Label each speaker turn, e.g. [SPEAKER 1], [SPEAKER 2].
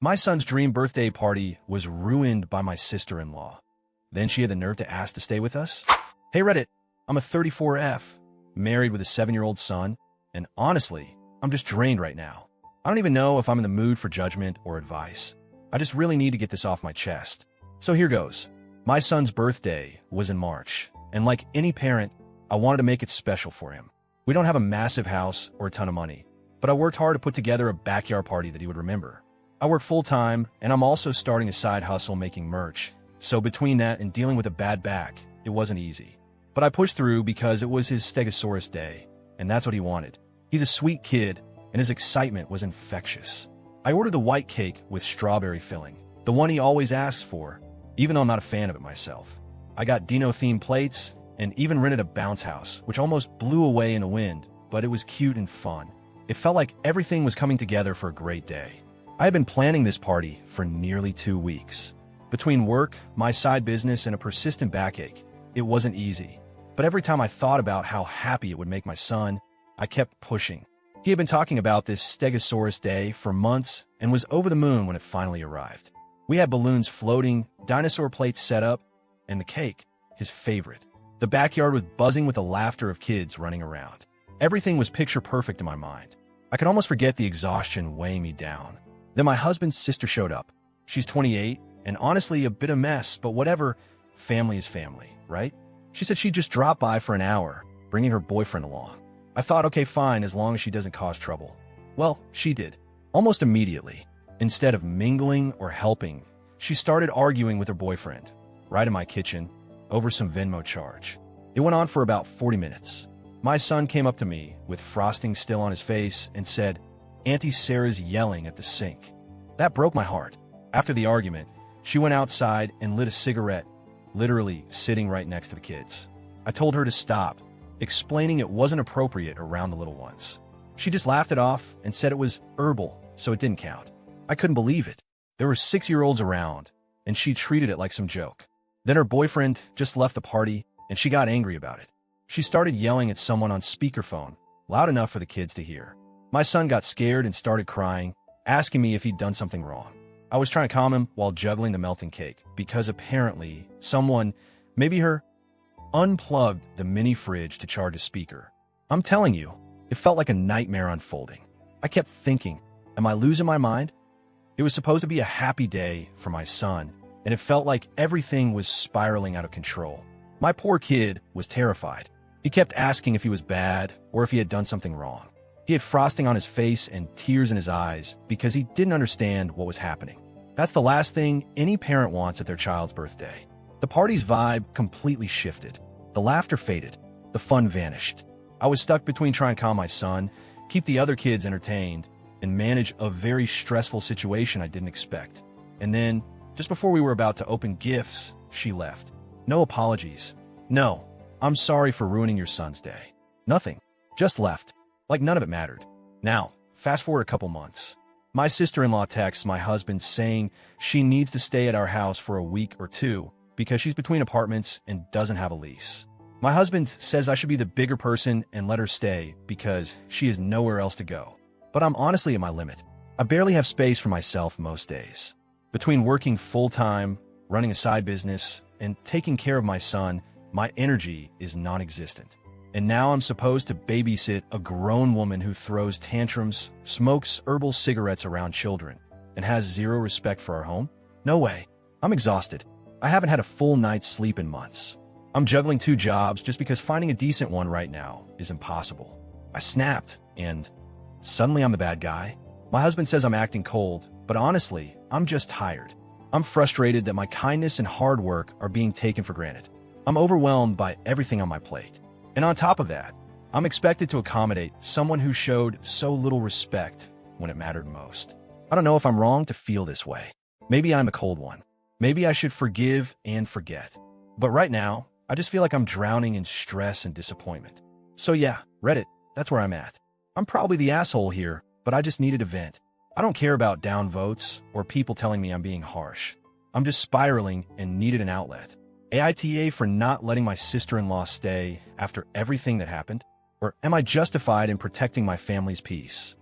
[SPEAKER 1] My son's dream birthday party was ruined by my sister-in-law. Then she had the nerve to ask to stay with us? Hey Reddit, I'm a 34F, married with a 7-year-old son, and honestly, I'm just drained right now. I don't even know if I'm in the mood for judgment or advice. I just really need to get this off my chest. So here goes. My son's birthday was in March, and like any parent, I wanted to make it special for him. We don't have a massive house or a ton of money, but I worked hard to put together a backyard party that he would remember. I work full-time, and I'm also starting a side hustle making merch. So between that and dealing with a bad back, it wasn't easy. But I pushed through because it was his Stegosaurus day, and that's what he wanted. He's a sweet kid, and his excitement was infectious. I ordered the white cake with strawberry filling, the one he always asks for, even though I'm not a fan of it myself. I got Dino-themed plates, and even rented a bounce house, which almost blew away in the wind, but it was cute and fun. It felt like everything was coming together for a great day. I had been planning this party for nearly 2 weeks. Between work, my side business, and a persistent backache, it wasn't easy. But every time I thought about how happy it would make my son, I kept pushing. He had been talking about this Stegosaurus day for months and was over the moon when it finally arrived. We had balloons floating, dinosaur plates set up, and the cake, his favorite. The backyard was buzzing with the laughter of kids running around. Everything was picture perfect in my mind. I could almost forget the exhaustion weighing me down. Then my husband's sister showed up. She's 28, and honestly a bit of a mess, but whatever, family is family, right? She said she'd just drop by for an hour, bringing her boyfriend along. I thought, okay, fine, as long as she doesn't cause trouble. Well, she did. Almost immediately. Instead of mingling or helping, she started arguing with her boyfriend, right in my kitchen, over some Venmo charge. It went on for about 40 minutes. My son came up to me, with frosting still on his face, and said, "Auntie Sarah's yelling at the sink." That broke my heart. After the argument, she went outside and lit a cigarette, literally sitting right next to the kids. I told her to stop, explaining it wasn't appropriate around the little ones. She just laughed it off and said it was herbal, so it didn't count. I couldn't believe it. There were 6-year-olds around, and she treated it like some joke. Then her boyfriend just left the party, and she got angry about it. She started yelling at someone on speakerphone, loud enough for the kids to hear. My son got scared and started crying, asking me if he'd done something wrong. I was trying to calm him while juggling the melting cake, because apparently someone, maybe her, unplugged the mini fridge to charge a speaker. I'm telling you, it felt like a nightmare unfolding. I kept thinking, am I losing my mind? It was supposed to be a happy day for my son, and it felt like everything was spiraling out of control. My poor kid was terrified. He kept asking if he was bad or if he had done something wrong. He had frosting on his face and tears in his eyes because he didn't understand what was happening. That's the last thing any parent wants at their child's birthday. The party's vibe completely shifted. The laughter faded. The fun vanished. I was stuck between trying to calm my son, keep the other kids entertained, and manage a very stressful situation I didn't expect. And then, just before we were about to open gifts, she left. No apologies. No, I'm sorry for ruining your son's day. Nothing. Just left. Like none of it mattered. Now, fast forward a couple months. My sister-in-law texts my husband saying she needs to stay at our house for a week or two because she's between apartments and doesn't have a lease. My husband says I should be the bigger person and let her stay because she has nowhere else to go. But I'm honestly at my limit. I barely have space for myself most days. Between working full-time, running a side business, and taking care of my son, my energy is non-existent. And now I'm supposed to babysit a grown woman who throws tantrums, smokes herbal cigarettes around children, and has zero respect for our home? No way. I'm exhausted. I haven't had a full night's sleep in months. I'm juggling 2 jobs just because finding a decent one right now is impossible. I snapped, and suddenly I'm the bad guy. My husband says I'm acting cold, but honestly, I'm just tired. I'm frustrated that my kindness and hard work are being taken for granted. I'm overwhelmed by everything on my plate. And on top of that, I'm expected to accommodate someone who showed so little respect when it mattered most. I don't know if I'm wrong to feel this way. Maybe I'm a cold one. Maybe I should forgive and forget. But right now, I just feel like I'm drowning in stress and disappointment. So yeah, Reddit, that's where I'm at. I'm probably the asshole here, but I just needed a vent. I don't care about down votes or people telling me I'm being harsh. I'm just spiraling and needed an outlet. AITA for not letting my sister-in-law stay after everything that happened? Or am I justified in protecting my family's peace?